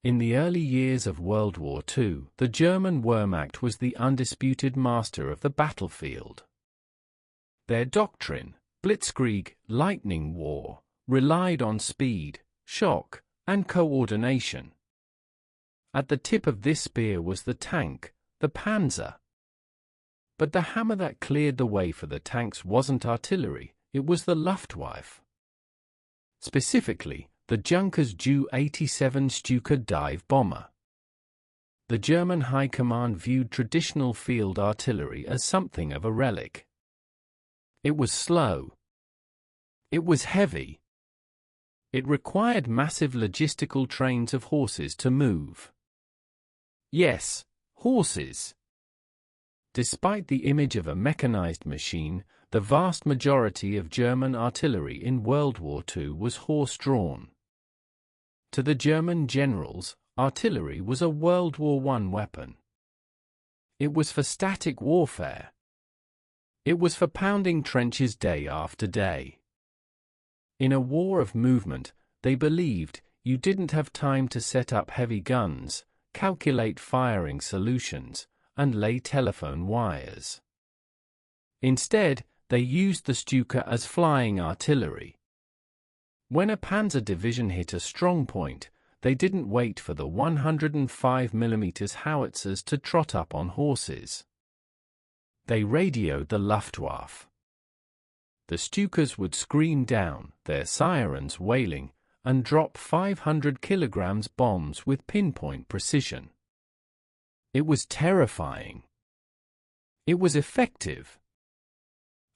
In the early years of World War II, the German Wehrmacht was the undisputed master of the battlefield. Their doctrine, blitzkrieg, lightning war, relied on speed, shock, and coordination. At the tip of this spear was the tank, the panzer. But the hammer that cleared the way for the tanks wasn't artillery, it was the Luftwaffe. Specifically, the Junkers Ju-87 Stuka dive bomber. The German High Command viewed traditional field artillery as something of a relic. It was slow. It was heavy. It required massive logistical trains of horses to move. Yes, horses. Despite the image of a mechanized machine, the vast majority of German artillery in World War II was horse-drawn. To the German generals, artillery was a World War I weapon. It was for static warfare. It was for pounding trenches day after day. In a war of movement, they believed, you didn't have time to set up heavy guns, calculate firing solutions, and lay telephone wires. Instead, they used the Stuka as flying artillery. When a panzer division hit a strong point, they didn't wait for the 105 mm howitzers to trot up on horses. They radioed the Luftwaffe. The Stukas would scream down, their sirens wailing, and drop 500 kilograms bombs with pinpoint precision. It was terrifying. It was effective.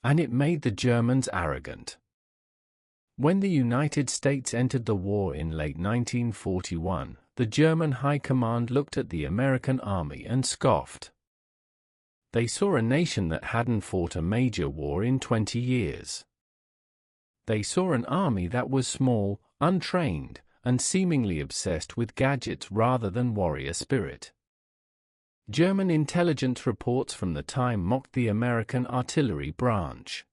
And it made the Germans arrogant. When the United States entered the war in late 1941, the German High Command looked at the American army and scoffed. They saw a nation that hadn't fought a major war in 20 years. They saw an army that was small, untrained, and seemingly obsessed with gadgets rather than warrior spirit. German intelligence reports from the time mocked the American artillery branch.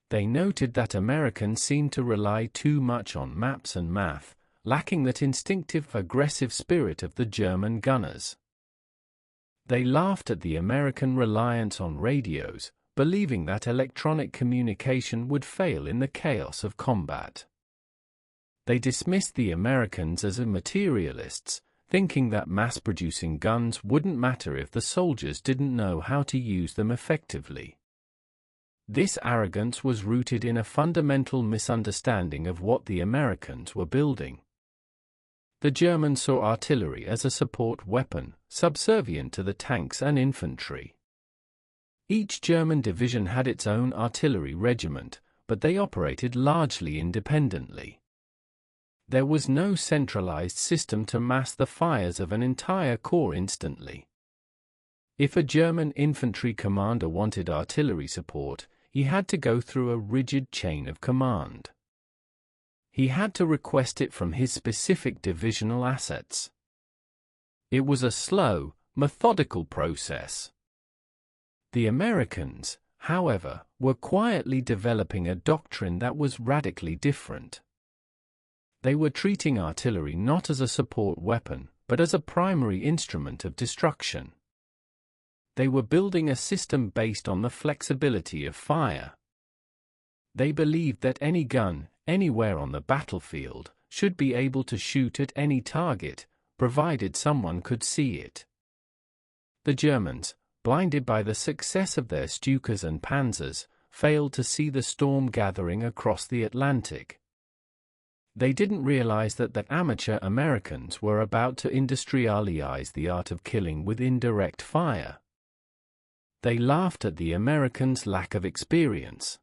They noted that Americans seemed to rely too much on maps and math, lacking that instinctive aggressive spirit of the German gunners. They laughed at the American reliance on radios, believing that electronic communication would fail in the chaos of combat. They dismissed the Americans as materialists, thinking that mass-producing guns wouldn't matter if the soldiers didn't know how to use them effectively. This arrogance was rooted in a fundamental misunderstanding of what the Americans were building. The Germans saw artillery as a support weapon, subservient to the tanks and infantry. Each German division had its own artillery regiment, but they operated largely independently. There was no centralized system to mass the fires of an entire corps instantly. If a German infantry commander wanted artillery support, he had to go through a rigid chain of command. He had to request it from his specific divisional assets. It was a slow, methodical process. The Americans, however, were quietly developing a doctrine that was radically different. They were treating artillery not as a support weapon, but as a primary instrument of destruction. They were building a system based on the flexibility of fire. They believed that any gun, anywhere on the battlefield, should be able to shoot at any target, provided someone could see it. The Germans, blinded by the success of their Stukas and Panzers, failed to see the storm gathering across the Atlantic. They didn't realize that the amateur Americans were about to industrialize the art of killing with indirect fire. They laughed at the Americans' lack of experience.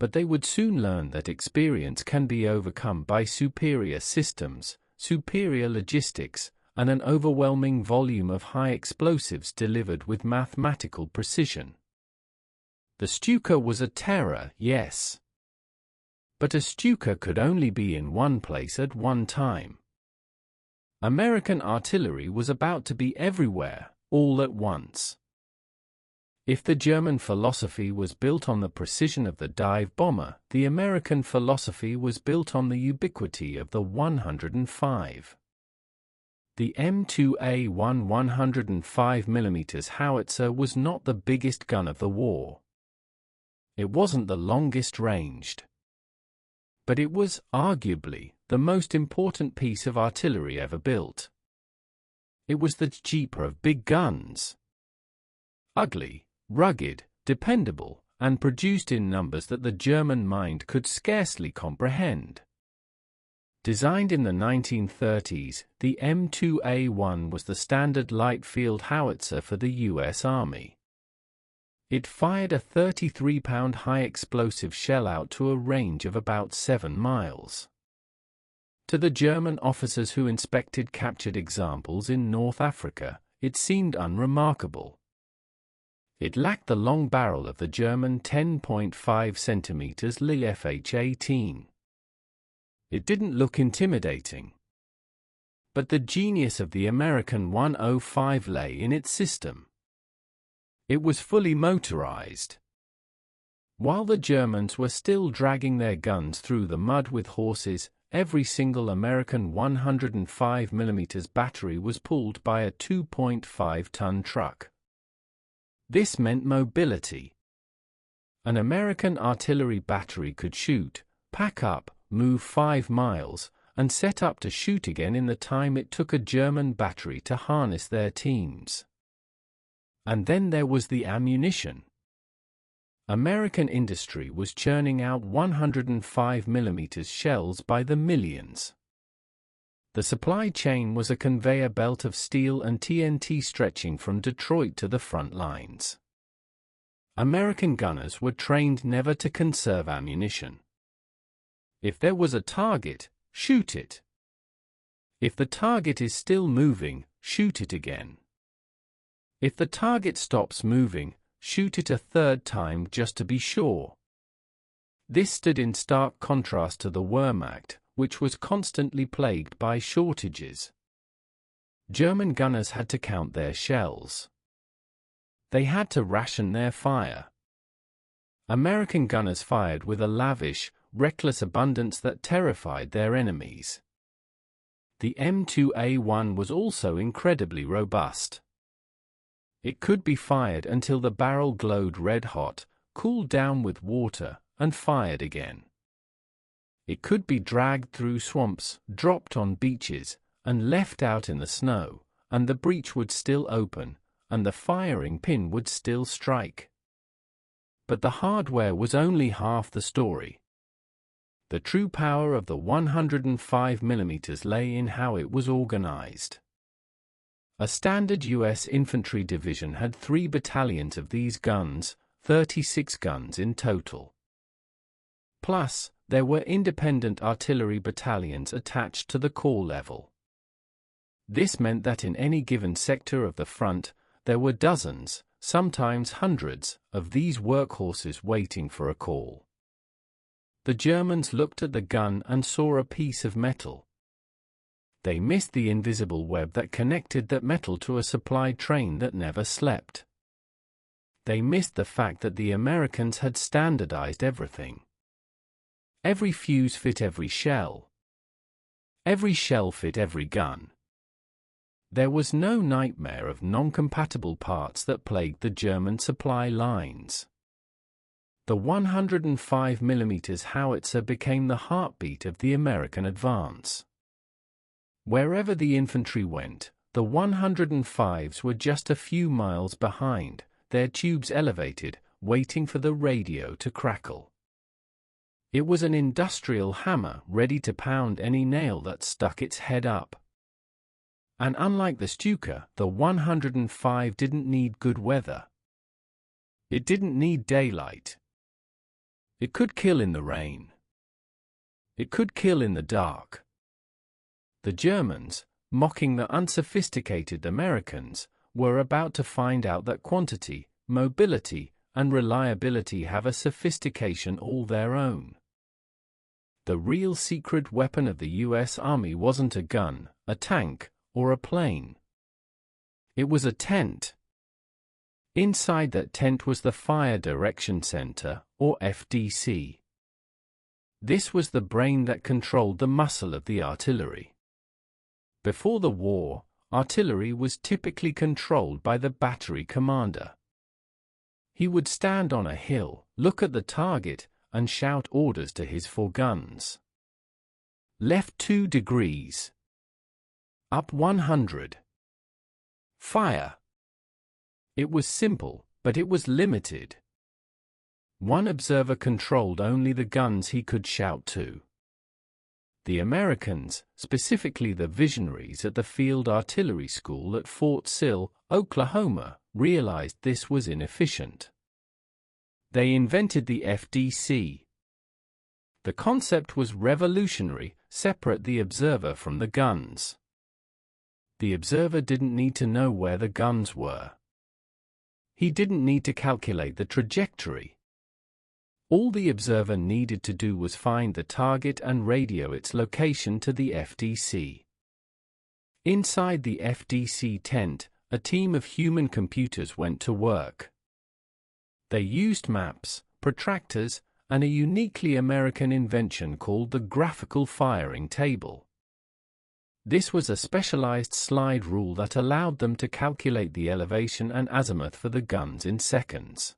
But they would soon learn that experience can be overcome by superior systems, superior logistics, and an overwhelming volume of high explosives delivered with mathematical precision. The Stuka was a terror, yes. But a Stuka could only be in one place at one time. American artillery was about to be everywhere, all at once. If the German philosophy was built on the precision of the dive bomber, the American philosophy was built on the ubiquity of the 105. The M2A1 105mm howitzer was not the biggest gun of the war. It wasn't the longest ranged. But it was, arguably, the most important piece of artillery ever built. It was the cheaper of big guns. Ugly, rugged, dependable, and produced in numbers that the German mind could scarcely comprehend. Designed in the 1930s, the M2A1 was the standard light field howitzer for the U.S. Army. It fired a 33-pound high-explosive shell out to a range of about 7 miles. To the German officers who inspected captured examples in North Africa, it seemed unremarkable. It lacked the long barrel of the German 10.5 cm Lee FH-18. It didn't look intimidating. But the genius of the American 105 lay in its system. It was fully motorized. While the Germans were still dragging their guns through the mud with horses, every single American 105mm battery was pulled by a 2.5-ton truck. This meant mobility. An American artillery battery could shoot, pack up, move 5 miles, and set up to shoot again in the time it took a German battery to harness their teams. And then there was the ammunition. American industry was churning out 105mm shells by the millions. The supply chain was a conveyor belt of steel and TNT stretching from Detroit to the front lines. American gunners were trained never to conserve ammunition. If there was a target, shoot it. If the target is still moving, shoot it again. If the target stops moving, shoot it a third time just to be sure. This stood in stark contrast to the Wehrmacht, which was constantly plagued by shortages. German gunners had to count their shells. They had to ration their fire. American gunners fired with a lavish, reckless abundance that terrified their enemies. The M2A1 was also incredibly robust. It could be fired until the barrel glowed red-hot, cooled down with water, and fired again. It could be dragged through swamps, dropped on beaches, and left out in the snow, and the breech would still open, and the firing pin would still strike. But the hardware was only half the story. The true power of the 105mm lay in how it was organized. A standard U.S. infantry division had 3 battalions of these guns, 36 guns in total. Plus, there were independent artillery battalions attached to the corps level. This meant that in any given sector of the front, there were dozens, sometimes hundreds, of these workhorses waiting for a call. The Germans looked at the gun and saw a piece of metal. They missed the invisible web that connected that metal to a supply train that never slept. They missed the fact that the Americans had standardized everything. Every fuse fit every shell. Every shell fit every gun. There was no nightmare of non-compatible parts that plagued the German supply lines. The 105mm howitzer became the heartbeat of the American advance. Wherever the infantry went, the 105s were just a few miles behind, their tubes elevated, waiting for the radio to crackle. It was an industrial hammer ready to pound any nail that stuck its head up. And unlike the Stuka, the 105 didn't need good weather. It didn't need daylight. It could kill in the rain. It could kill in the dark. The Germans, mocking the unsophisticated Americans, were about to find out that quantity, mobility, and reliability have a sophistication all their own. The real secret weapon of the U.S. Army wasn't a gun, a tank, or a plane. It was a tent. Inside that tent was the Fire Direction Center, or FDC. This was the brain that controlled the muscle of the artillery. Before the war, artillery was typically controlled by the battery commander. He would stand on a hill, look at the target, and shout orders to his 4 guns. Left 2 degrees. Up 100. Fire. It was simple, but it was limited. One observer controlled only the guns he could shout to. The Americans, specifically the visionaries at the Field Artillery School at Fort Sill, Oklahoma, realized this was inefficient. They invented the FDC. The concept was revolutionary: separate the observer from the guns. The observer didn't need to know where the guns were. He didn't need to calculate the trajectory. All the observer needed to do was find the target and radio its location to the FDC. Inside the FDC tent, a team of human computers went to work. They used maps, protractors, and a uniquely American invention called the graphical firing table. This was a specialized slide rule that allowed them to calculate the elevation and azimuth for the guns in seconds.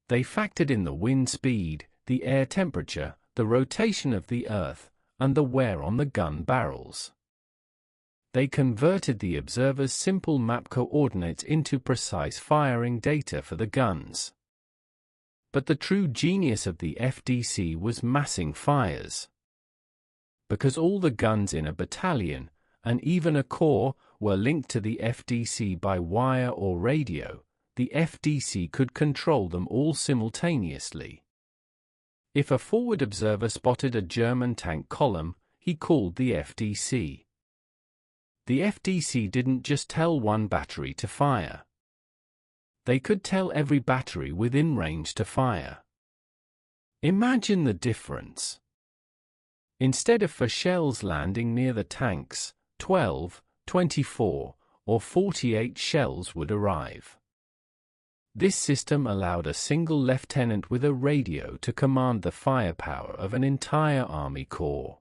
They factored in the wind speed, the air temperature, the rotation of the Earth, and the wear on the gun barrels. They converted the observer's simple map coordinates into precise firing data for the guns. But the true genius of the FDC was massing fires. Because all the guns in a battalion, and even a corps, were linked to the FDC by wire or radio, the FDC could control them all simultaneously. If a forward observer spotted a German tank column, he called the FDC. The FDC didn't just tell one battery to fire. They could tell every battery within range to fire. Imagine the difference. Instead of 4 shells landing near the tanks, 12, 24, or 48 shells would arrive. This system allowed a single lieutenant with a radio to command the firepower of an entire army corps.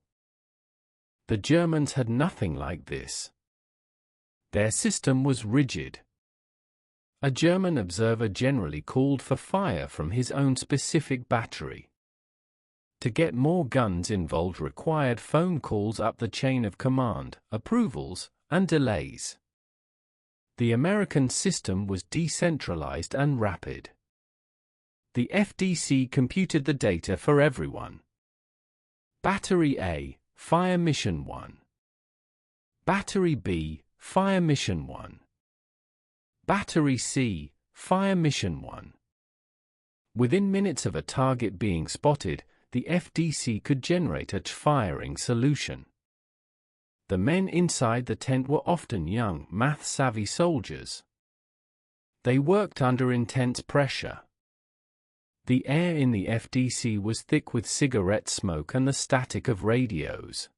The Germans had nothing like this. Their system was rigid. A German observer generally called for fire from his own specific battery. To get more guns involved required phone calls up the chain of command, approvals, and delays. The American system was decentralized and rapid. The FDC computed the data for everyone. Battery A, fire mission 1. Battery B, fire mission 1. Battery C, fire mission 1. Within minutes of a target being spotted, the FDC could generate a firing solution. The men inside the tent were often young, math-savvy soldiers. They worked under intense pressure. The air in the FDC was thick with cigarette smoke and the static of radios.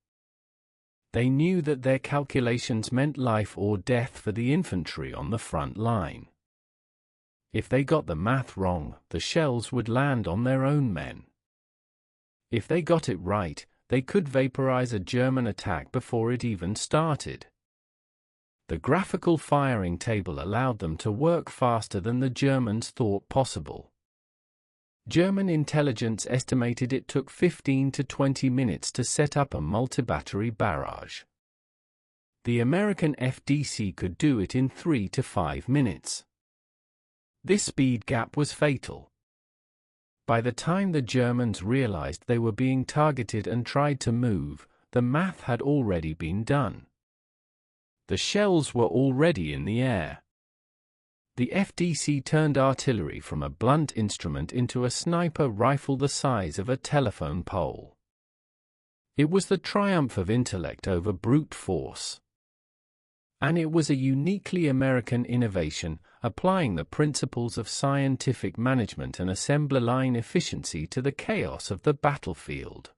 They knew that their calculations meant life or death for the infantry on the front line. If they got the math wrong, the shells would land on their own men. If they got it right, they could vaporize a German attack before it even started. The graphical firing table allowed them to work faster than the Germans thought possible. German intelligence estimated it took 15 to 20 minutes to set up a multi-battery barrage. The American FDC could do it in 3 to 5 minutes. This speed gap was fatal. By the time the Germans realized they were being targeted and tried to move, the math had already been done. The shells were already in the air. The FDC turned artillery from a blunt instrument into a sniper rifle the size of a telephone pole. It was the triumph of intellect over brute force. And it was a uniquely American innovation, applying the principles of scientific management and assembly line efficiency to the chaos of the battlefield.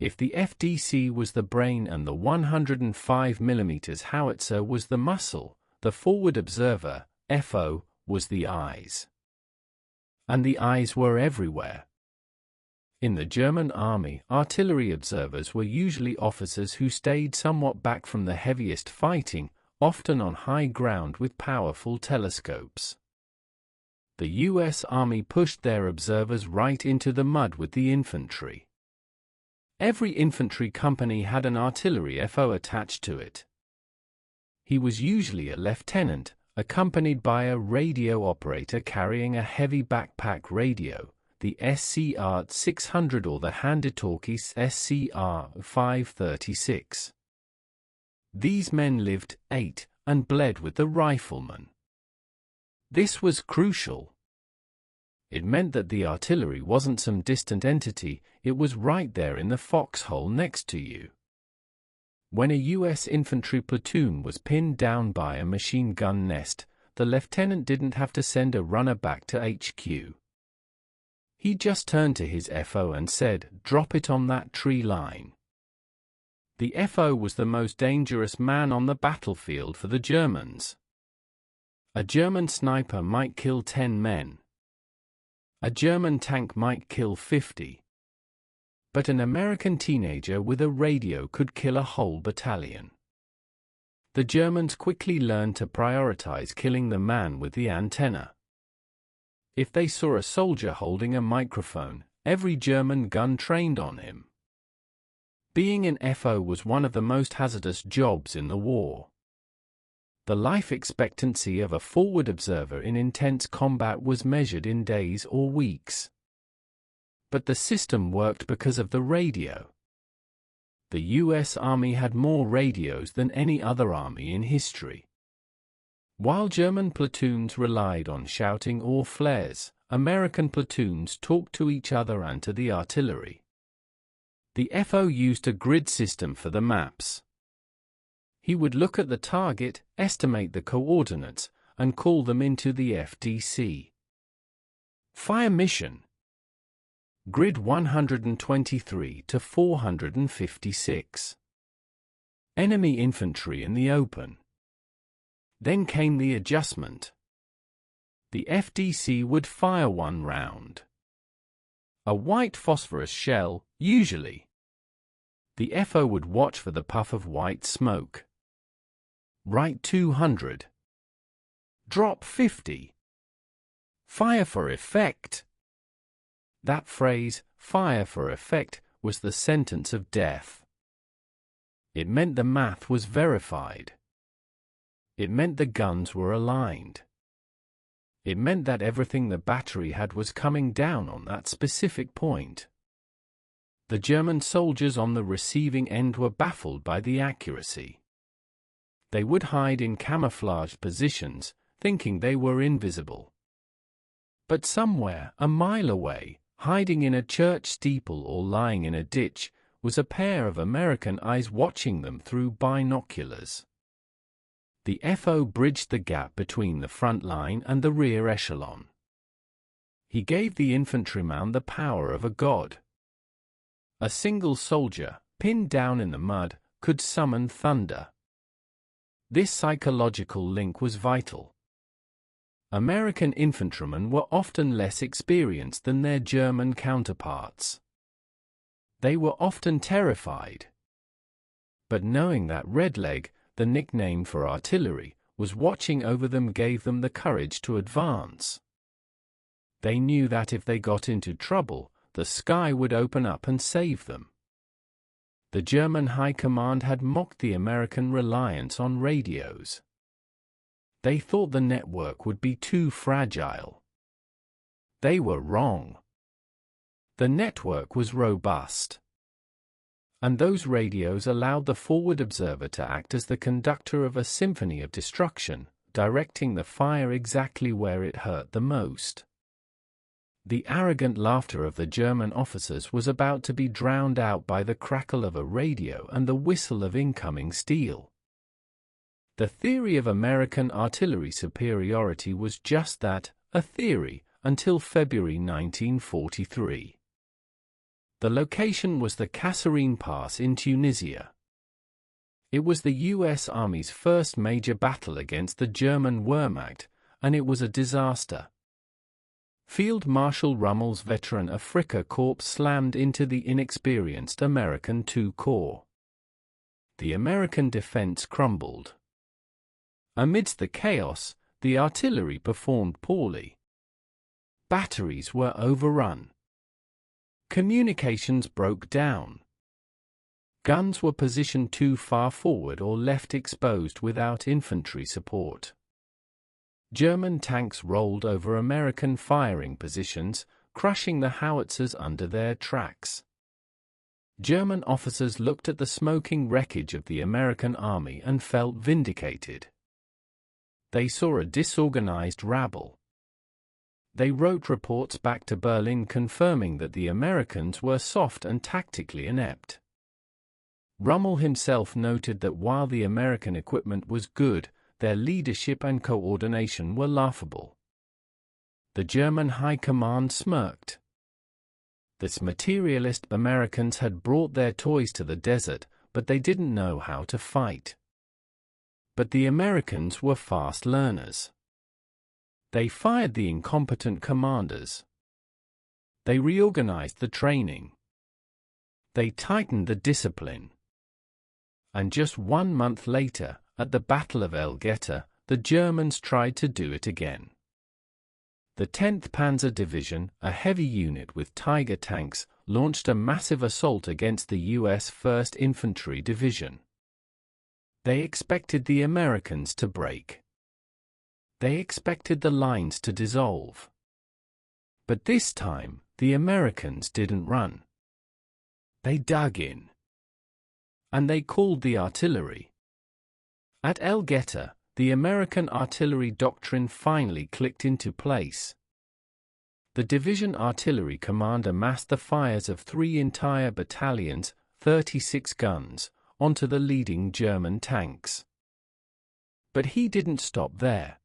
If the FDC was the brain and the 105mm howitzer was the muscle, the forward observer, FO, was the eyes. And the eyes were everywhere. In the German army, artillery observers were usually officers who stayed somewhat back from the heaviest fighting, often on high ground with powerful telescopes. The U.S. Army pushed their observers right into the mud with the infantry. Every infantry company had an artillery FO attached to it. He was usually a lieutenant, accompanied by a radio operator carrying a heavy backpack radio, the SCR 600 or the Handetalkies SCR 536. These men lived, ate, and bled with the riflemen. This was crucial. It meant that the artillery wasn't some distant entity, it was right there in the foxhole next to you. When a U.S. infantry platoon was pinned down by a machine gun nest, the lieutenant didn't have to send a runner back to HQ. He just turned to his FO and said, "Drop it on that tree line." The FO was the most dangerous man on the battlefield for the Germans. A German sniper might kill 10 men. A German tank might kill 50. But an American teenager with a radio could kill a whole battalion. The Germans quickly learned to prioritize killing the man with the antenna. If they saw a soldier holding a microphone, every German gun trained on him. Being an FO was one of the most hazardous jobs in the war. The life expectancy of a forward observer in intense combat was measured in days or weeks. But the system worked because of the radio. The U.S. Army had more radios than any other army in history. While German platoons relied on shouting or flares, American platoons talked to each other and to the artillery. The FO used a grid system for the maps. He would look at the target, estimate the coordinates, and call them into the FDC. Fire mission. Grid 123 to 456. Enemy infantry in the open. Then came the adjustment. The FDC would fire one round. A white phosphorus shell, usually. The FO would watch for the puff of white smoke. Write 200. Drop 50. Fire for effect. That phrase, fire for effect, was the sentence of death. It meant the math was verified. It meant the guns were aligned. It meant that everything the battery had was coming down on that specific point. The German soldiers on the receiving end were baffled by the accuracy. They would hide in camouflaged positions, thinking they were invisible. But somewhere, a mile away, hiding in a church steeple or lying in a ditch, was a pair of American eyes watching them through binoculars. The FO bridged the gap between the front line and the rear echelon. He gave the infantryman the power of a god. A single soldier, pinned down in the mud, could summon thunder. This psychological link was vital. American infantrymen were often less experienced than their German counterparts. They were often terrified. But knowing that Redleg, the nickname for artillery, was watching over them gave them the courage to advance. They knew that if they got into trouble, the sky would open up and save them. The German High Command had mocked the American reliance on radios. They thought the network would be too fragile. They were wrong. The network was robust. And those radios allowed the forward observer to act as the conductor of a symphony of destruction, directing the fire exactly where it hurt the most. The arrogant laughter of the German officers was about to be drowned out by the crackle of a radio and the whistle of incoming steel. The theory of American artillery superiority was just that, a theory, until February 1943. The location was the Kasserine Pass in Tunisia. It was the U.S. Army's first major battle against the German Wehrmacht, and it was a disaster. Field Marshal Rommel's veteran Afrika Korps slammed into the inexperienced American II Corps. The American defense crumbled. Amidst the chaos, the artillery performed poorly. Batteries were overrun. Communications broke down. Guns were positioned too far forward or left exposed without infantry support. German tanks rolled over American firing positions, crushing the howitzers under their tracks. German officers looked at the smoking wreckage of the American army and felt vindicated. They saw a disorganized rabble. They wrote reports back to Berlin confirming that the Americans were soft and tactically inept. Rommel himself noted that while the American equipment was good, their leadership and coordination were laughable. The German High Command smirked. The materialist Americans had brought their toys to the desert, but they didn't know how to fight. But the Americans were fast learners. They fired the incompetent commanders. They reorganized the training. They tightened the discipline. And just 1 month later, at the Battle of El Geta, the Germans tried to do it again. The 10th Panzer Division, a heavy unit with Tiger tanks, launched a massive assault against the U.S. 1st Infantry Division. They expected the Americans to break. They expected the lines to dissolve. But this time, the Americans didn't run. They dug in. And they called the artillery. At El Geta, the American artillery doctrine finally clicked into place. The division artillery commander massed the fires of 3 entire battalions, 36 guns, onto the leading German tanks. But he didn't stop there.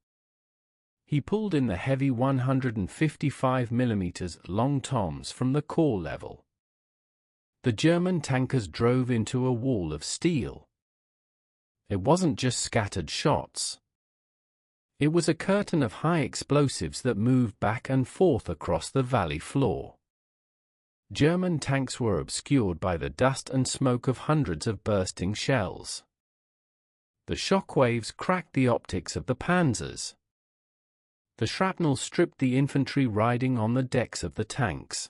He pulled in the heavy 155 mm long toms from the corps level. The German tankers drove into a wall of steel. It wasn't just scattered shots. It was a curtain of high explosives that moved back and forth across the valley floor. German tanks were obscured by the dust and smoke of hundreds of bursting shells. The shockwaves cracked the optics of the panzers. The shrapnel stripped the infantry riding on the decks of the tanks.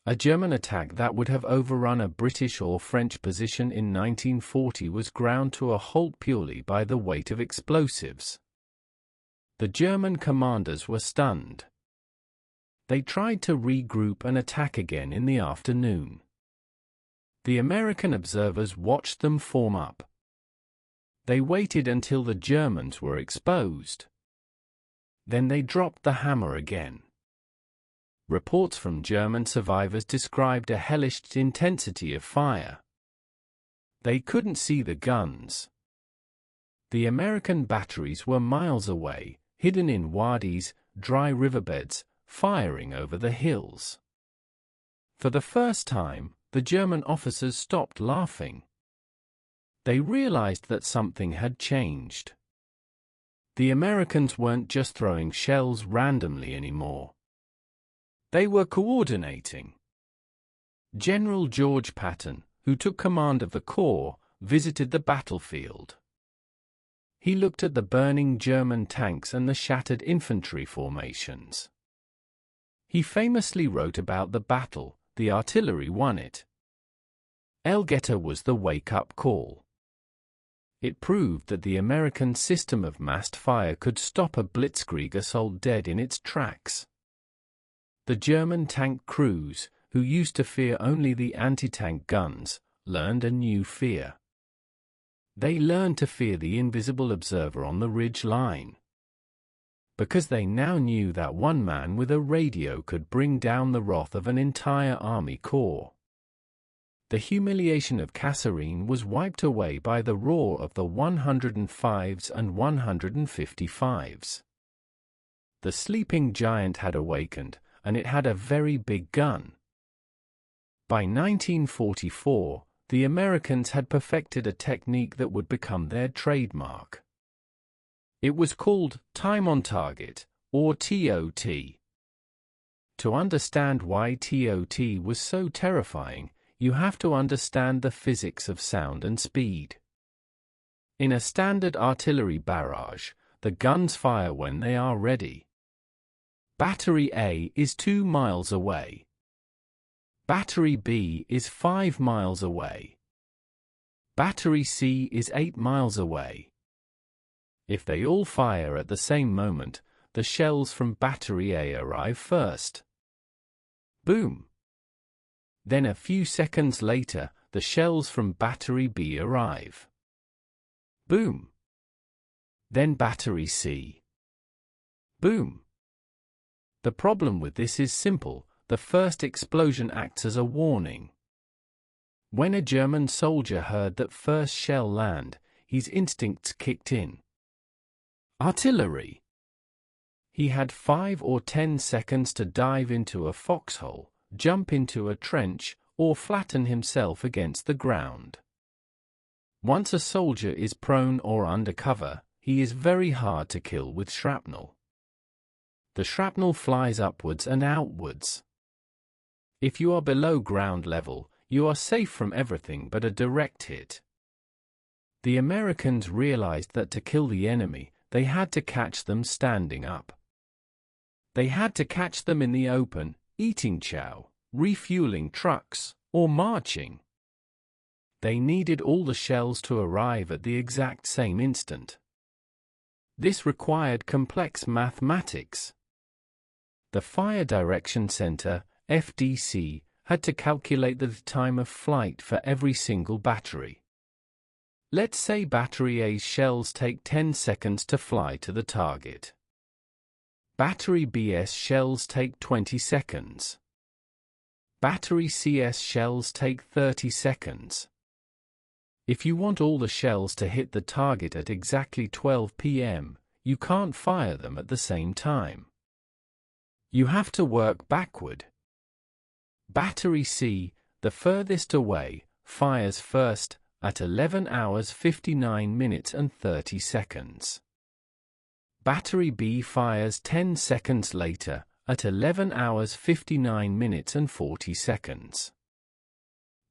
A German attack that would have overrun a British or French position in 1940 was ground to a halt purely by the weight of explosives. The German commanders were stunned. They tried to regroup and attack again in the afternoon. The American observers watched them form up. They waited until the Germans were exposed. Then they dropped the hammer again. Reports from German survivors described a hellish intensity of fire. They couldn't see the guns. The American batteries were miles away, hidden in wadis, dry riverbeds, firing over the hills. For the first time, the German officers stopped laughing. They realized that something had changed. The Americans weren't just throwing shells randomly anymore. They were coordinating. General George Patton, who took command of the corps, visited the battlefield. He looked at the burning German tanks and the shattered infantry formations. He famously wrote about the battle, the artillery won it. El Geta was the wake-up call. It proved that the American system of massed fire could stop a blitzkrieg assault dead in its tracks. The German tank crews, who used to fear only the anti-tank guns, learned a new fear. They learned to fear the invisible observer on the ridge line. Because they now knew that one man with a radio could bring down the wrath of an entire army corps. The humiliation of Kasserine was wiped away by the roar of the 105s and 155s. The sleeping giant had awakened, and it had a very big gun. By 1944, the Americans had perfected a technique that would become their trademark. It was called time on target, or TOT. To understand why TOT was so terrifying, you have to understand the physics of sound and speed. In a standard artillery barrage, the guns fire when they are ready. Battery A is 2 miles away. Battery B is 5 miles away. Battery C is 8 miles away. If they all fire at the same moment, the shells from Battery A arrive first. Boom! Then a few seconds later, the shells from Battery B arrive. Boom! Then Battery C. Boom! The problem with this is simple: the first explosion acts as a warning. When a German soldier heard that first shell land, his instincts kicked in. Artillery. He had 5 or 10 seconds to dive into a foxhole, jump into a trench, or flatten himself against the ground. Once a soldier is prone or under cover, he is very hard to kill with shrapnel. The shrapnel flies upwards and outwards. If you are below ground level, you are safe from everything but a direct hit. The Americans realized that to kill the enemy, they had to catch them standing up. They had to catch them in the open, eating chow, refueling trucks, or marching. They needed all the shells to arrive at the exact same instant. This required complex mathematics. The Fire Direction Center, FDC, had to calculate the time of flight for every single battery. Let's say Battery A's shells take 10 seconds to fly to the target. Battery B's shells take 20 seconds. Battery C's shells take 30 seconds. If you want all the shells to hit the target at exactly 12 p.m., you can't fire them at the same time. You have to work backward. Battery C, the furthest away, fires first, at 11 hours 59 minutes and 30 seconds. Battery B fires 10 seconds later, at 11 hours 59 minutes and 40 seconds.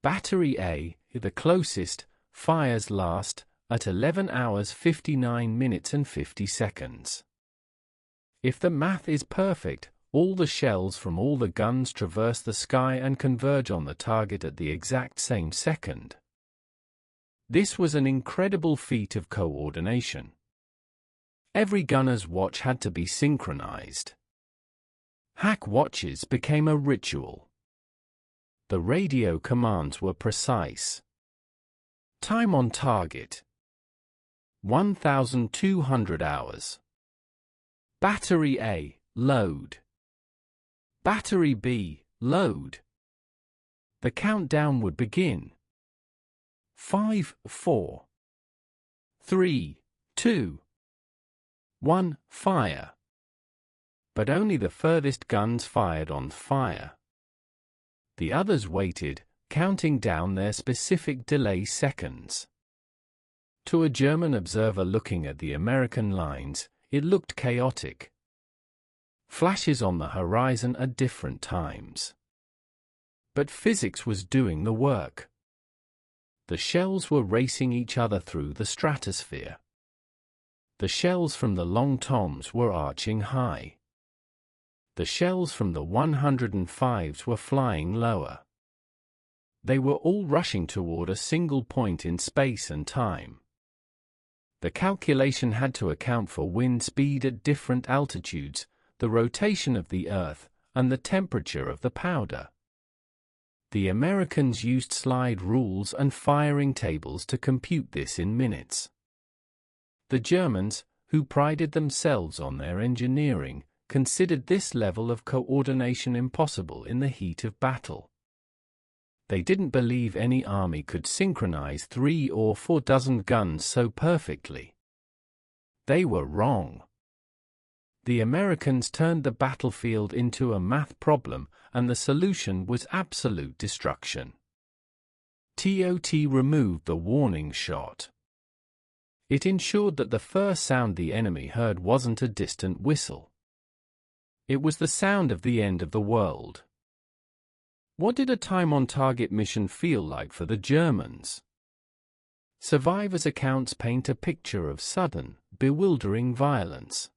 Battery A, the closest, fires last, at 11 hours 59 minutes and 50 seconds. If the math is perfect, all the shells from all the guns traverse the sky and converge on the target at the exact same second. This was an incredible feat of coordination. Every gunner's watch had to be synchronized. Hack watches became a ritual. The radio commands were precise. Time on target: 1,200 hours. Battery A, load. Battery B, load. The countdown would begin. 5, 4, 3, 2, 1, fire. But only the furthest guns fired on fire. The others waited, counting down their specific delay seconds. To a German observer looking at the American lines, it looked chaotic. Flashes on the horizon at different times. But physics was doing the work. The shells were racing each other through the stratosphere. The shells from the long toms were arching high. The shells from the 105s were flying lower. They were all rushing toward a single point in space and time. The calculation had to account for wind speed at different altitudes, the rotation of the Earth, and the temperature of the powder. The Americans used slide rules and firing tables to compute this in minutes. The Germans, who prided themselves on their engineering, considered this level of coordination impossible in the heat of battle. They didn't believe any army could synchronize 3 or 4 dozen guns so perfectly. They were wrong. The Americans turned the battlefield into a math problem, and the solution was absolute destruction. TOT removed the warning shot. It ensured that the first sound the enemy heard wasn't a distant whistle. It was the sound of the end of the world. What did a time-on-target mission feel like for the Germans? Survivors' accounts paint a picture of sudden, bewildering violence.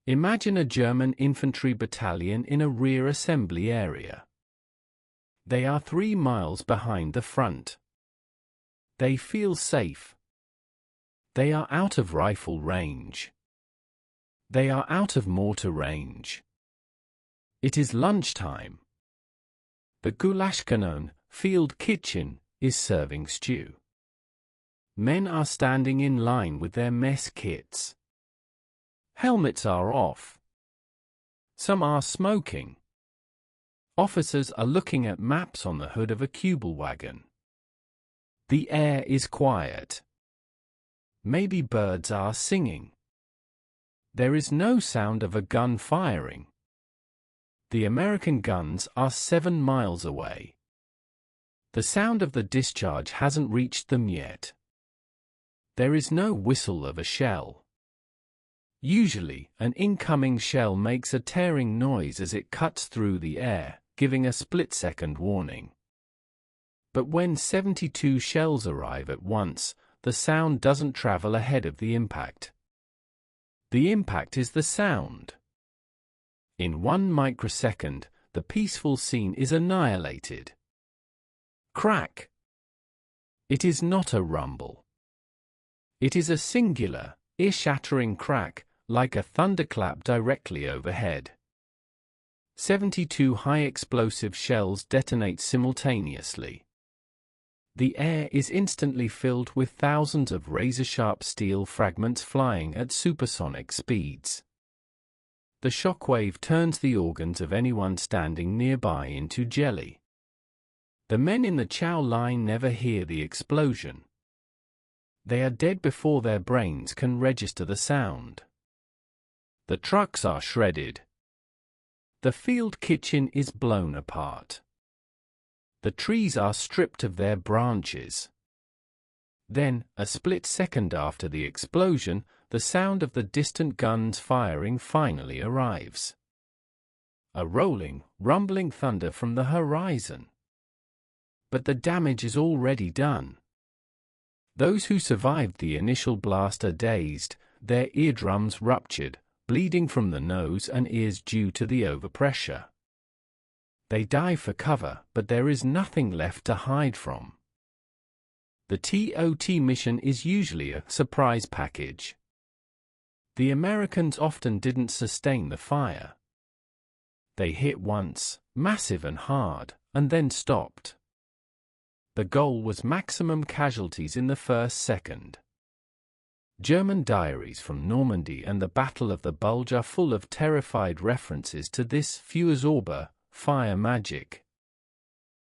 Imagine a German infantry battalion in a rear assembly area. They are 3 miles behind the front. They feel safe. They are out of rifle range. They are out of mortar range. It is lunchtime. The Gulaschkanone, field kitchen, is serving stew. Men are standing in line with their mess kits. Helmets are off. Some are smoking. Officers are looking at maps on the hood of a Kübelwagen. The air is quiet. Maybe birds are singing. There is no sound of a gun firing. The American guns are 7 miles away. The sound of the discharge hasn't reached them yet. There is no whistle of a shell. Usually, an incoming shell makes a tearing noise as it cuts through the air, giving a split-second warning. But when 72 shells arrive at once, the sound doesn't travel ahead of the impact. The impact is the sound. In 1 microsecond, the peaceful scene is annihilated. Crack. It is not a rumble. It is a singular, ear-shattering crack, like a thunderclap directly overhead. 72 high-explosive shells detonate simultaneously. The air is instantly filled with thousands of razor-sharp steel fragments flying at supersonic speeds. The shockwave turns the organs of anyone standing nearby into jelly. The men in the chow line never hear the explosion. They are dead before their brains can register the sound. The trucks are shredded. The field kitchen is blown apart. The trees are stripped of their branches. Then, a split second after the explosion, the sound of the distant guns firing finally arrives. A rolling, rumbling thunder from the horizon. But the damage is already done. Those who survived the initial blast are dazed, their eardrums ruptured, bleeding from the nose and ears due to the overpressure. They dive for cover, but there is nothing left to hide from. The TOT mission is usually a surprise package. The Americans often didn't sustain the fire. They hit once, massive and hard, and then stopped. The goal was maximum casualties in the first second. German diaries from Normandy and the Battle of the Bulge are full of terrified references to this Feuerzauber, fire magic.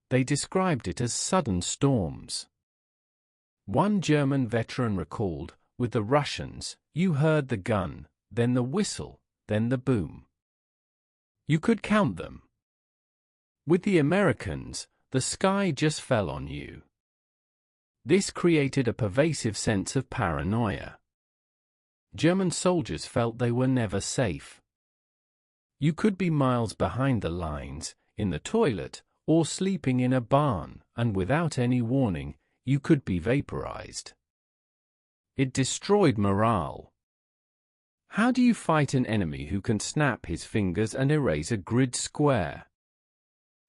They described it as sudden storms. One German veteran recalled, with the Russians, you heard the gun, then the whistle, then the boom. You could count them. With the Americans, the sky just fell on you. This created a pervasive sense of paranoia. German soldiers felt they were never safe. You could be miles behind the lines, in the toilet, or sleeping in a barn, and without any warning, you could be vaporized. It destroyed morale. How do you fight an enemy who can snap his fingers and erase a grid square?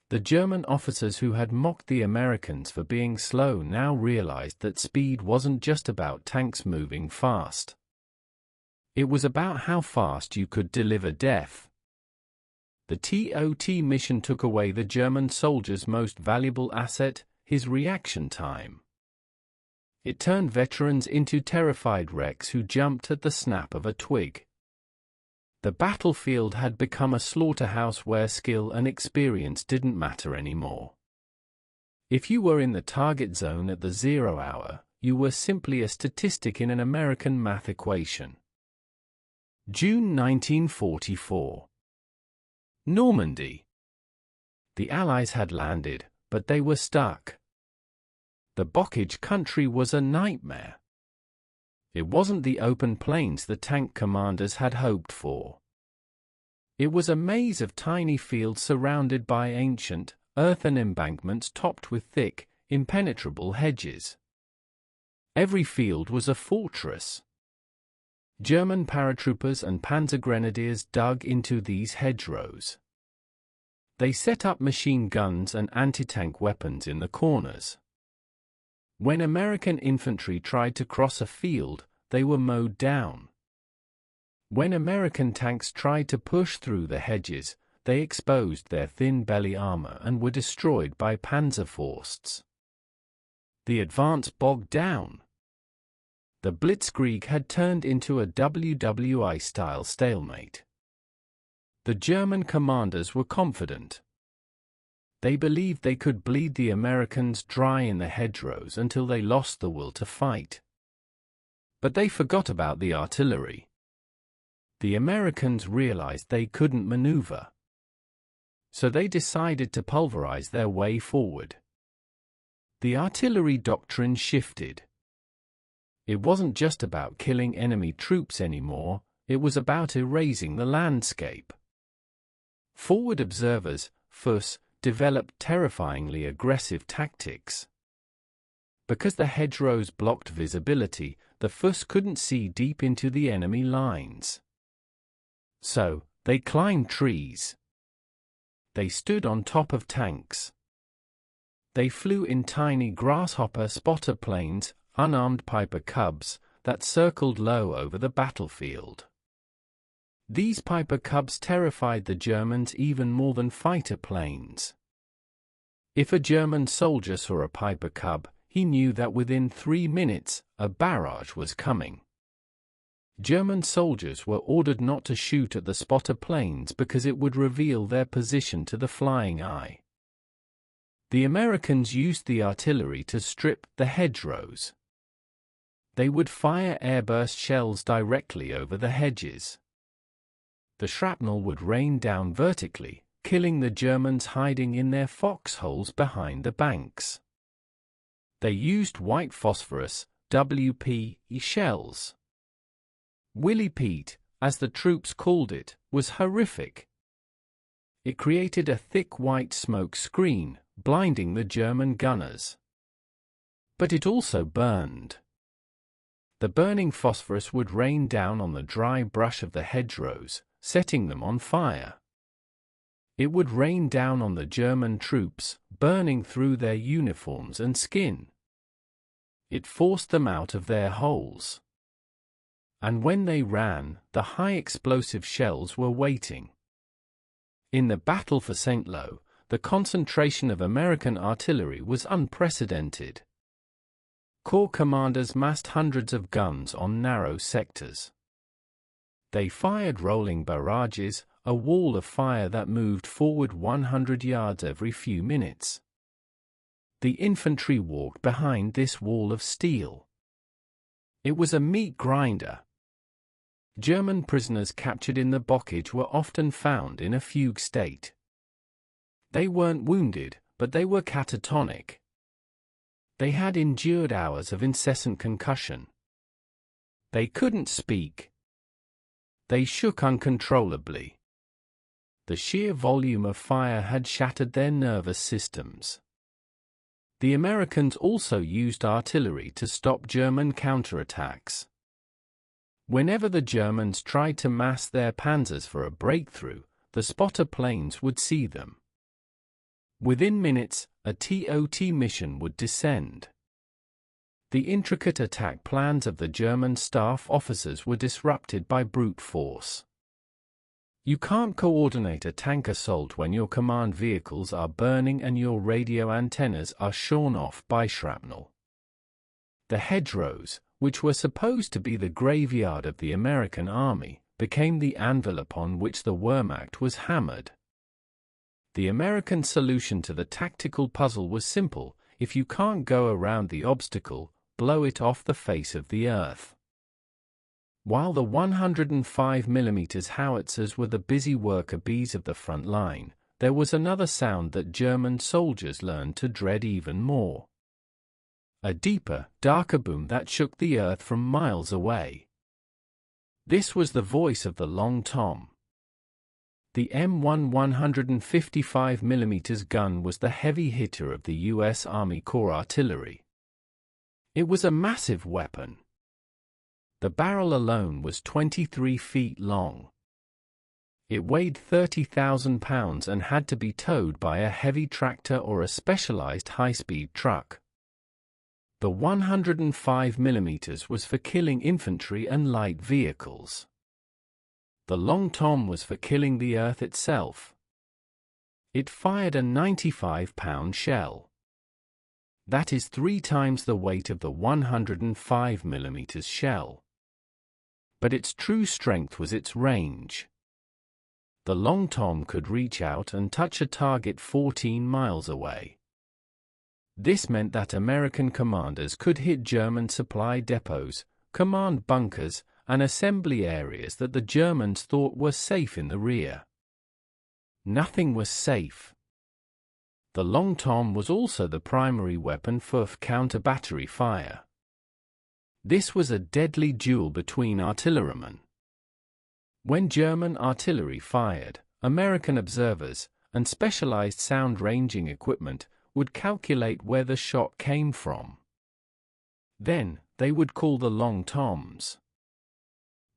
The German officers who had mocked the Americans for being slow now realized that speed wasn't just about tanks moving fast. It was about how fast you could deliver death. The TOT mission took away the German soldier's most valuable asset, his reaction time. It turned veterans into terrified wrecks who jumped at the snap of a twig. The battlefield had become a slaughterhouse where skill and experience didn't matter anymore. If you were in the target zone at the 0 hour, you were simply a statistic in an American math equation. June 1944. Normandy. The Allies had landed, but they were stuck. The Bocage country was a nightmare. It wasn't the open plains the tank commanders had hoped for. It was a maze of tiny fields surrounded by ancient, earthen embankments topped with thick, impenetrable hedges. Every field was a fortress. German paratroopers and panzergrenadiers dug into these hedgerows. They set up machine guns and anti-tank weapons in the corners. When American infantry tried to cross a field, they were mowed down. When American tanks tried to push through the hedges, they exposed their thin belly armor and were destroyed by Panzerfausts. The advance bogged down. The Blitzkrieg had turned into a WWI-style stalemate. The German commanders were confident. They believed they could bleed the Americans dry in the hedgerows until they lost the will to fight. But they forgot about the artillery. The Americans realized they couldn't maneuver. So they decided to pulverize their way forward. The artillery doctrine shifted. It wasn't just about killing enemy troops anymore, it was about erasing the landscape. Forward observers, FUS, developed terrifyingly aggressive tactics. Because the hedgerows blocked visibility, the FUS couldn't see deep into the enemy lines. So, they climbed trees. They stood on top of tanks. They flew in tiny grasshopper spotter planes, unarmed Piper Cubs, that circled low over the battlefield. These Piper Cubs terrified the Germans even more than fighter planes. If a German soldier saw a Piper Cub, he knew that within 3 minutes, a barrage was coming. German soldiers were ordered not to shoot at the spotter planes because it would reveal their position to the flying eye. The Americans used the artillery to strip the hedgerows. They would fire airburst shells directly over the hedges. The shrapnel would rain down vertically, killing the Germans hiding in their foxholes behind the banks. They used white phosphorus, WP, shells. Willie Pete, as the troops called it, was horrific. It created a thick white smoke screen, blinding the German gunners. But it also burned. The burning phosphorus would rain down on the dry brush of the hedgerows, setting them on fire. It would rain down on the German troops, burning through their uniforms and skin. It forced them out of their holes. And when they ran, the high-explosive shells were waiting. In the Battle for St. Lo, the concentration of American artillery was unprecedented. Corps commanders massed hundreds of guns on narrow sectors. They fired rolling barrages, a wall of fire that moved forward 100 yards every few minutes. The infantry walked behind this wall of steel. It was a meat grinder. German prisoners captured in the bockage were often found in a fugue state. They weren't wounded, but they were catatonic. They had endured hours of incessant concussion. They couldn't speak. They shook uncontrollably. The sheer volume of fire had shattered their nervous systems. The Americans also used artillery to stop German counterattacks. Whenever the Germans tried to mass their panzers for a breakthrough, the spotter planes would see them. Within minutes, a TOT mission would descend. The intricate attack plans of the German staff officers were disrupted by brute force. You can't coordinate a tank assault when your command vehicles are burning and your radio antennas are shorn off by shrapnel. The hedgerows, which were supposed to be the graveyard of the American army, became the anvil upon which the Wehrmacht was hammered. The American solution to the tactical puzzle was simple: if you can't go around the obstacle, blow it off the face of the earth. While the 105mm howitzers were the busy worker bees of the front line, there was another sound that German soldiers learned to dread even more. A deeper, darker boom that shook the earth from miles away. This was the voice of the Long Tom. The M1 155mm gun was the heavy hitter of the U.S. Army Corps artillery. It was a massive weapon. The barrel alone was 23 feet long. It weighed 30,000 pounds and had to be towed by a heavy tractor or a specialized high-speed truck. The 105mm was for killing infantry and light vehicles. The Long Tom was for killing the earth itself. It fired a 95-pound shell. That is 3 times the weight of the 105mm shell. But its true strength was its range. The Long Tom could reach out and touch a target 14 miles away. This meant that American commanders could hit German supply depots, command bunkers, and assembly areas that the Germans thought were safe in the rear. Nothing was safe. The Long Tom was also the primary weapon for counter-battery fire. This was a deadly duel between artillerymen. When German artillery fired, American observers, and specialized sound-ranging equipment, would calculate where the shot came from. Then, they would call the Long Toms.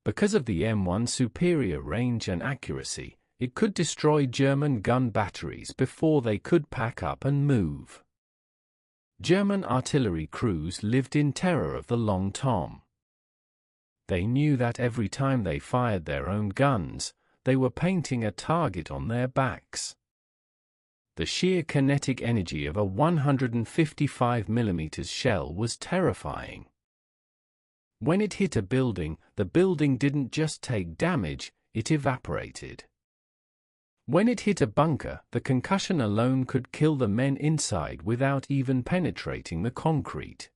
Because of the M1's superior range and accuracy, it could destroy German gun batteries before they could pack up and move. German artillery crews lived in terror of the Long Tom. They knew that every time they fired their own guns, they were painting a target on their backs. The sheer kinetic energy of a 155mm shell was terrifying. When it hit a building, the building didn't just take damage, it evaporated. When it hit a bunker, the concussion alone could kill the men inside without even penetrating the concrete.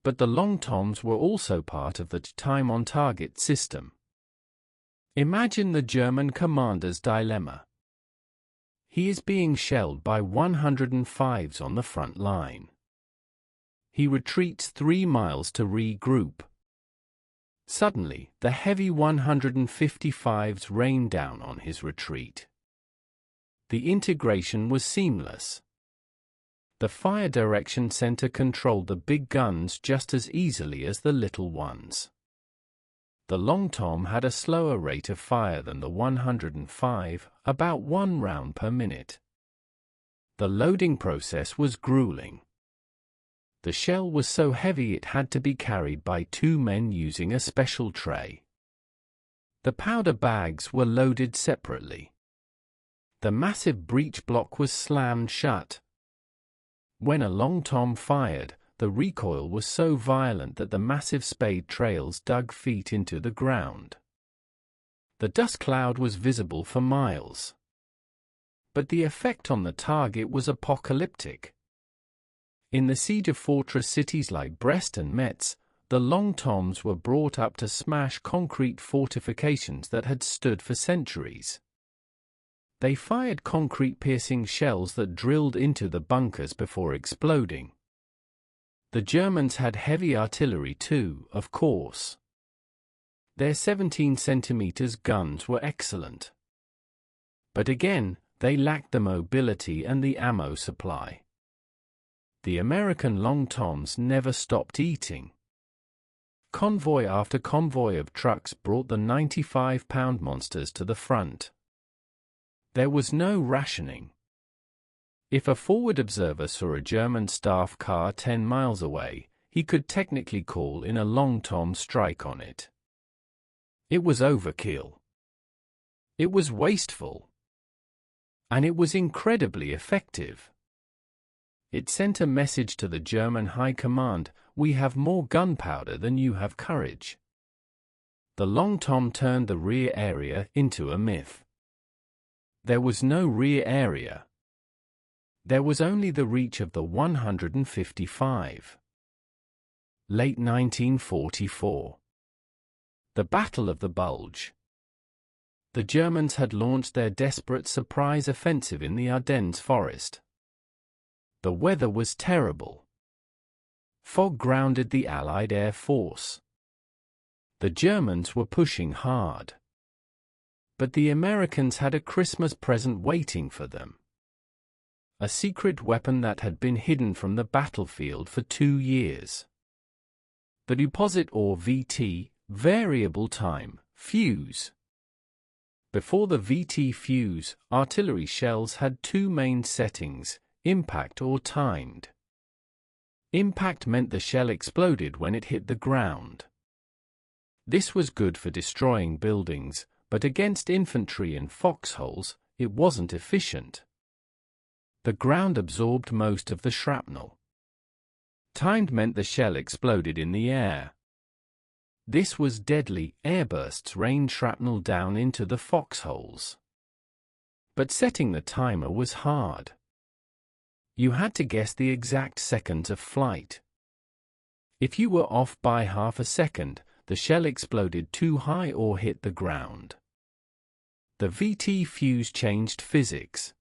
But the Long Toms were also part of the time-on-target system. Imagine the German commander's dilemma. He is being shelled by 105s on the front line. He retreats 3 miles to regroup. Suddenly, the heavy 155s rain down on his retreat. The integration was seamless. The fire direction center controlled the big guns just as easily as the little ones. The Long Tom had a slower rate of fire than the 105, about 1 round per minute. The loading process was grueling. The shell was so heavy it had to be carried by 2 men using a special tray. The powder bags were loaded separately. The massive breech block was slammed shut. When a Long Tom fired, the recoil was so violent that the massive spade trails dug feet into the ground. The dust cloud was visible for miles. But the effect on the target was apocalyptic. In the siege of fortress cities like Brest and Metz, the Long Toms were brought up to smash concrete fortifications that had stood for centuries. They fired concrete-piercing shells that drilled into the bunkers before exploding. The Germans had heavy artillery too, of course. Their 17cm guns were excellent. But again, they lacked the mobility and the ammo supply. The American Long Toms never stopped eating. Convoy after convoy of trucks brought the 95-pound monsters to the front. There was no rationing. If a forward observer saw a German staff car 10 miles away, he could technically call in a Long Tom strike on it. It was overkill. It was wasteful. And it was incredibly effective. It sent a message to the German High Command: we have more gunpowder than you have courage. The Long Tom turned the rear area into a myth. There was no rear area. There was only the reach of the 155. Late 1944. The Battle of the Bulge. The Germans had launched their desperate surprise offensive in the Ardennes forest. The weather was terrible. Fog grounded the Allied Air Force. The Germans were pushing hard. But the Americans had a Christmas present waiting for them. A secret weapon that had been hidden from the battlefield for 2 years. The deposit or VT, variable time, fuse. Before the VT fuse, artillery shells had 2 main settings, impact or timed. Impact meant the shell exploded when it hit the ground. This was good for destroying buildings, but against infantry and foxholes, it wasn't efficient. The ground absorbed most of the shrapnel. Timed meant the shell exploded in the air. This was deadly. Airbursts rained shrapnel down into the foxholes. But setting the timer was hard. You had to guess the exact seconds of flight. If you were off by half a second, the shell exploded too high or hit the ground. The VT fuse changed physics.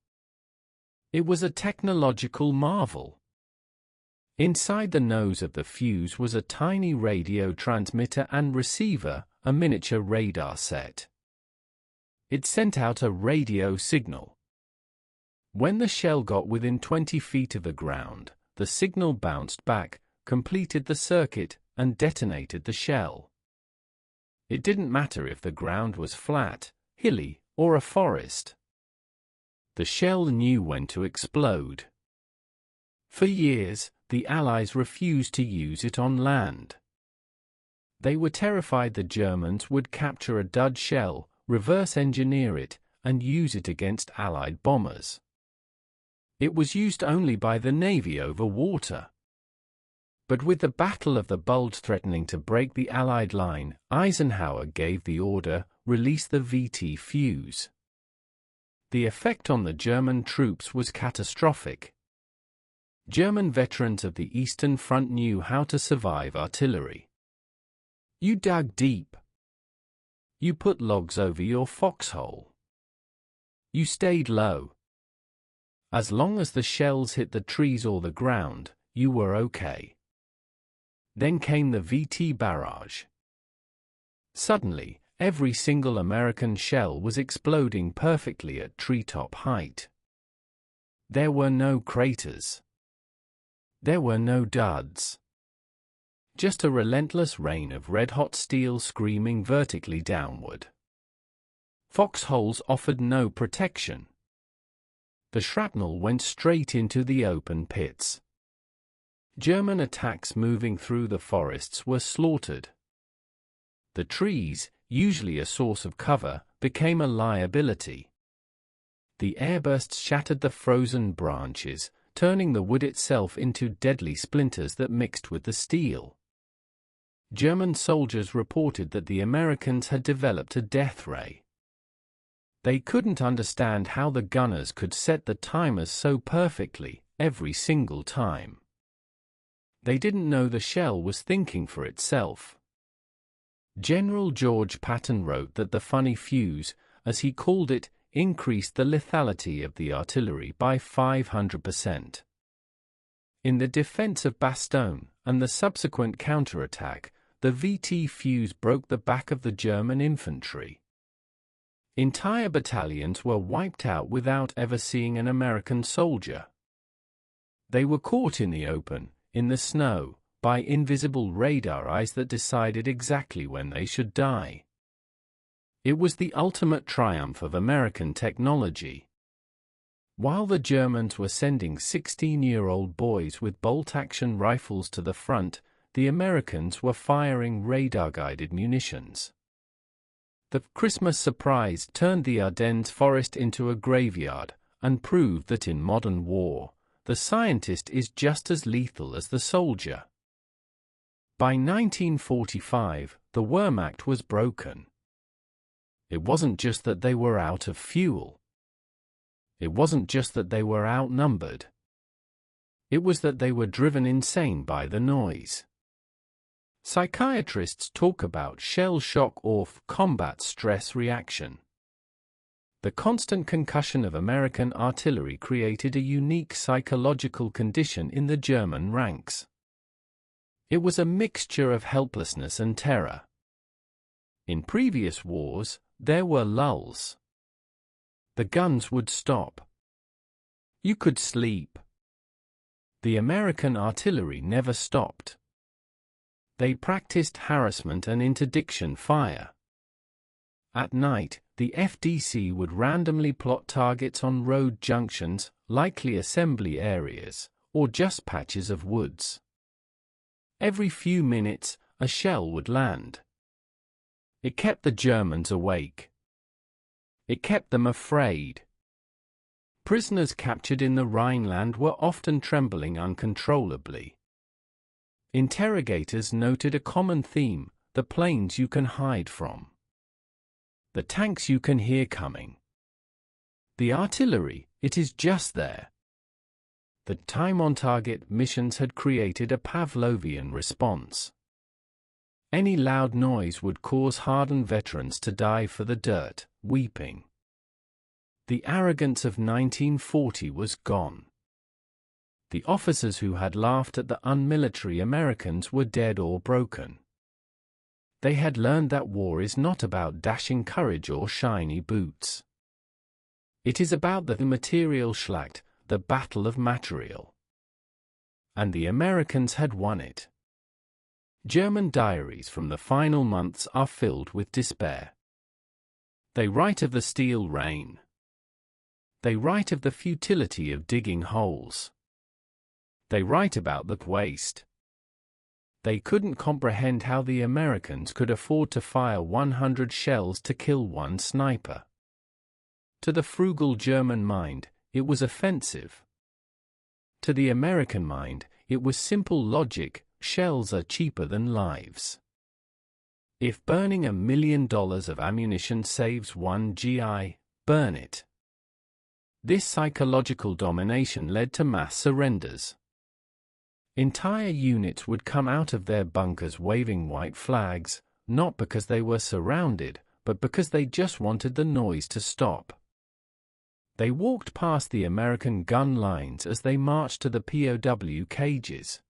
It was a technological marvel. Inside the nose of the fuse was a tiny radio transmitter and receiver, a miniature radar set. It sent out a radio signal. When the shell got within 20 feet of the ground, the signal bounced back, completed the circuit, and detonated the shell. It didn't matter if the ground was flat, hilly, or a forest. The shell knew when to explode. For years, the Allies refused to use it on land. They were terrified the Germans would capture a dud shell, reverse engineer it, and use it against Allied bombers. It was used only by the Navy over water. But with the Battle of the Bulge threatening to break the Allied line, Eisenhower gave the order, release the VT fuse. The effect on the German troops was catastrophic. German veterans of the Eastern Front knew how to survive artillery. You dug deep. You put logs over your foxhole. You stayed low. As long as the shells hit the trees or the ground, you were okay. Then came the VT barrage. Suddenly, every single American shell was exploding perfectly at treetop height. There were no craters. There were no duds. Just a relentless rain of red-hot steel screaming vertically downward. Foxholes offered no protection. The shrapnel went straight into the open pits. German attacks moving through the forests were slaughtered. The trees, usually a source of cover, became a liability. The airbursts shattered the frozen branches, turning the wood itself into deadly splinters that mixed with the steel. German soldiers reported that the Americans had developed a death ray. They couldn't understand how the gunners could set the timers so perfectly, every single time. They didn't know the shell was thinking for itself. General George Patton wrote that the funny fuse, as he called it, increased the lethality of the artillery by 500%. In the defense of Bastogne and the subsequent counterattack, the VT fuse broke the back of the German infantry. Entire battalions were wiped out without ever seeing an American soldier. They were caught in the open, in the snow, by invisible radar eyes that decided exactly when they should die. It was the ultimate triumph of American technology. While the Germans were sending 16-year-old boys with bolt-action rifles to the front, the Americans were firing radar-guided munitions. The Christmas surprise turned the Ardennes forest into a graveyard and proved that in modern war, the scientist is just as lethal as the soldier. By 1945, the Wehrmacht was broken. It wasn't just that they were out of fuel. It wasn't just that they were outnumbered. It was that they were driven insane by the noise. Psychiatrists talk about shell shock or combat stress reaction. The constant concussion of American artillery created a unique psychological condition in the German ranks. It was a mixture of helplessness and terror. In previous wars, there were lulls. The guns would stop. You could sleep. The American artillery never stopped. They practiced harassment and interdiction fire. At night, the FDC would randomly plot targets on road junctions, likely assembly areas, or just patches of woods. Every few minutes, a shell would land. It kept the Germans awake. It kept them afraid. Prisoners captured in the Rhineland were often trembling uncontrollably. Interrogators noted a common theme: the planes you can hide from. The tanks you can hear coming. The artillery, it is just there. The time-on-target missions had created a Pavlovian response. Any loud noise would cause hardened veterans to dive for the dirt, weeping. The arrogance of 1940 was gone. The officers who had laughed at the unmilitary Americans were dead or broken. They had learned that war is not about dashing courage or shiny boots. It is about the material Schlacht, the battle of material. And the Americans had won it. German diaries from the final months are filled with despair. They write of the steel rain. They write of the futility of digging holes. They write about the waste. They couldn't comprehend how the Americans could afford to fire 100 shells to kill one sniper. To the frugal German mind, it was offensive. To the American mind, it was simple logic: shells are cheaper than lives. If burning $1 million of ammunition saves one GI, burn it. This psychological domination led to mass surrenders. Entire units would come out of their bunkers waving white flags, not because they were surrounded, but because they just wanted the noise to stop. They walked past the American gun lines as they marched to the POW cages.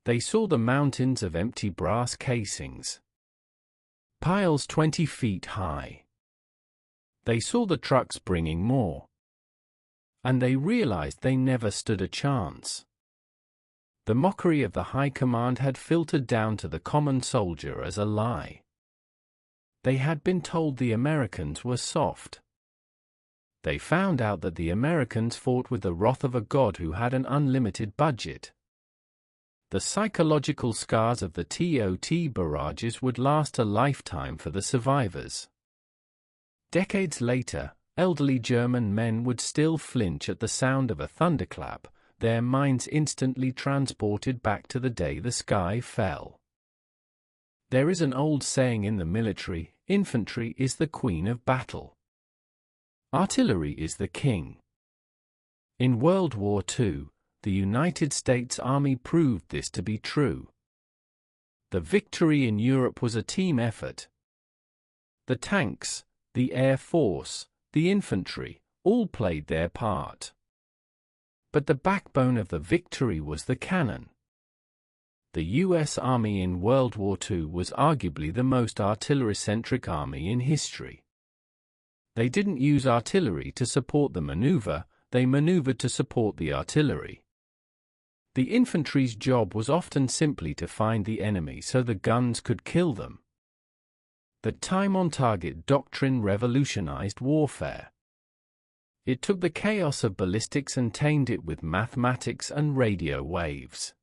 They saw the mountains of empty brass casings, piles 20 feet high. They saw the trucks bringing more. And they realized they never stood a chance. The mockery of the high command had filtered down to the common soldier as a lie. They had been told the Americans were soft. They found out that the Americans fought with the wrath of a god who had an unlimited budget. The psychological scars of the TOT barrages would last a lifetime for the survivors. Decades later, elderly German men would still flinch at the sound of a thunderclap, their minds instantly transported back to the day the sky fell. There is an old saying in the military: infantry is the queen of battle. Artillery is the king. In World War II, the United States Army proved this to be true. The victory in Europe was a team effort. The tanks, the Air Force, the infantry, all played their part. But the backbone of the victory was the cannon. The U.S. Army in World War II was arguably the most artillery-centric army in history. They didn't use artillery to support the maneuver, they maneuvered to support the artillery. The infantry's job was often simply to find the enemy so the guns could kill them. The time-on-target doctrine revolutionized warfare. It took the chaos of ballistics and tamed it with mathematics and radio waves.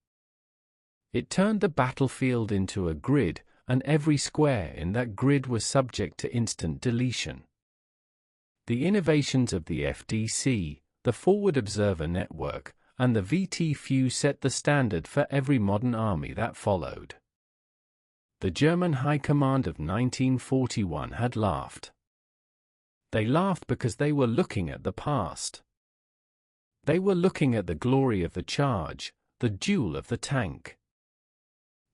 It turned the battlefield into a grid, and every square in that grid was subject to instant deletion. The innovations of the FDC, the Forward Observer Network, and the VT-FU set the standard for every modern army that followed. The German High Command of 1941 had laughed. They laughed because they were looking at the past. They were looking at the glory of the charge, the duel of the tank.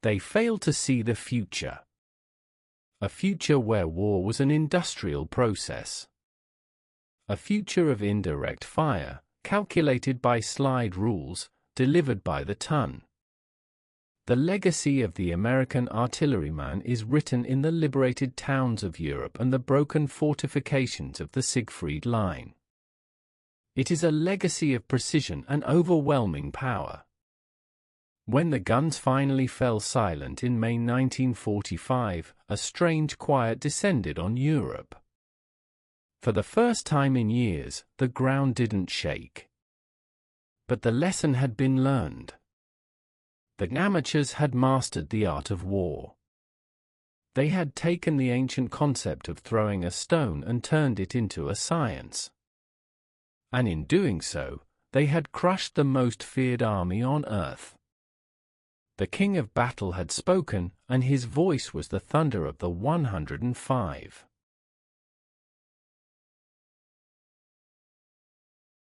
They failed to see the future. A future where war was an industrial process. A future of indirect fire, calculated by slide rules, delivered by the ton. The legacy of the American artilleryman is written in the liberated towns of Europe and the broken fortifications of the Siegfried Line. It is a legacy of precision and overwhelming power. When the guns finally fell silent in May 1945, a strange quiet descended on Europe. For the first time in years, the ground didn't shake. But the lesson had been learned. The amateurs had mastered the art of war. They had taken the ancient concept of throwing a stone and turned it into a science. And in doing so, they had crushed the most feared army on earth. The king of battle had spoken, and his voice was the thunder of the 105.